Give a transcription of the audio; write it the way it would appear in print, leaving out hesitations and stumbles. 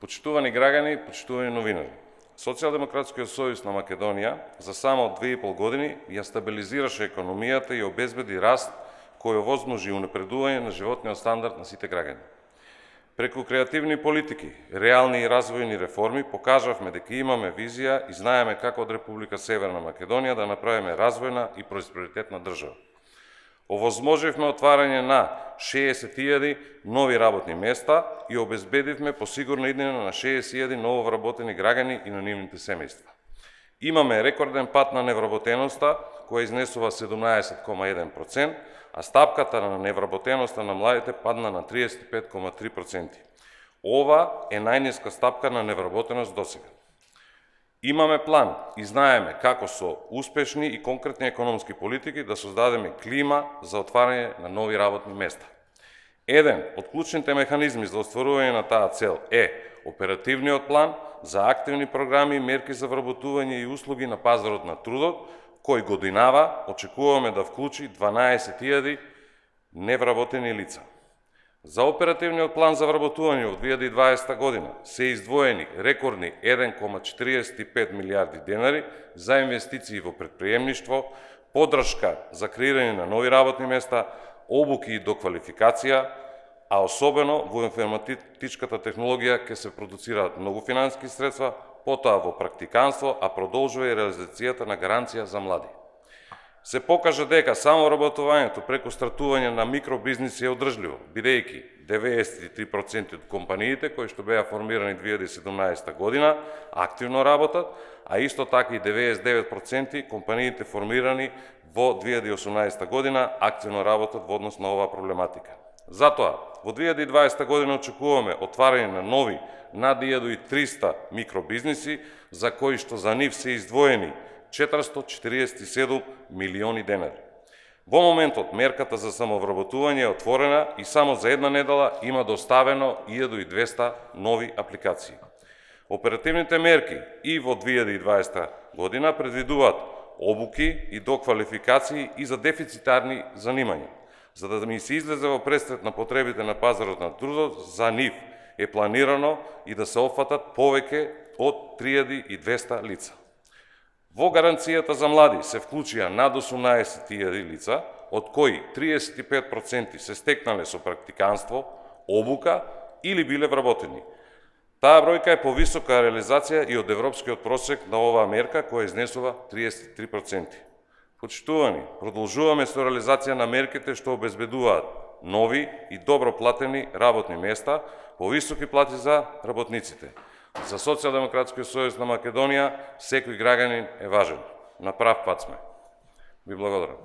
Почитувани граѓани, почитувани новинари, Социјалдемократскиот сојуз на Македонија за само 2,5 години ја стабилизираше економијата и обезбеди раст кој овозможи унапредување на животниот стандард на сите граѓани. Преку креативни политики, реални и развојни реформи покажавме дека имаме визија и знаеме како од Република Северна Македонија да направиме развојна и просперитетна држава. Овозможивме отварање на 60.000 нови работни места и обезбедивме посигурна иднина на 60.000 нововработени граѓани и на нивните семејства. Имаме рекорден пат на невработеноста, која изнесува 17,1%, а стапката на невработеноста на младите падна на 35,3%. Ова е најниска стапка на невработеност досега. Имаме план и знаеме како со успешни и конкретни економски политики да создадеме клима за отварање на нови работни места. Еден од клучните механизми за остварување на таа цел е оперативниот план за активни програми и мерки за вработување и услуги на пазарот на трудот, кој годинава очекуваме да вклучи 12.000 невработени лица. За оперативниот план за вработување во 2020 година се издвоени рекордни 1,45 милијарди денари за инвестиции во претприемништво, поддршка за креирање на нови работни места, обуки и доквалификација, а особено во информатичката технологија ќе се продуцираат многу финансиски средства, потоа во практиканство, а продолжува и реализацијата на гаранција за млади. Се покажа дека само работувањето преку стартување на микробизнеси е одржливо, бидејќи 93% од компаниите кои што беа формирани 2017 година активно работат, а исто така и 99% компаниите формирани во 2018 година активно работат во однос на оваа проблематика. Затоа, во 2020 година очекуваме отварање на нови над 1300 микробизнеси, за кои што за нив се издвоени 447 милиони денари. Во моментот мерката за самовработување е отворена и само за една недела има доставено 1200 нови апликации. Оперативните мерки и во 2020 година предвидуваат обуки и доквалификации и за дефицитарни занимања. За да ми се излезе во престрет на потребите на пазарот на трудот, за нив е планирано и да се опфатат повеќе од 3200 лица. Во гаранцијата за млади се вклучија над 18.000 лица, од кои 35% се стекнале со практиканство, обука или биле вработени. Таа бројка е повисока реализација и од европскиот просек на оваа мерка, која изнесува 33%. Почитувани, продолжуваме со реализација на мерките што обезбедуваат нови и добро платени работни места, повисоки плати за работниците. За Социјалдемократскиот сојуз на Македонија секој граѓанин е важен. На прав пат сме. Ви благодарам.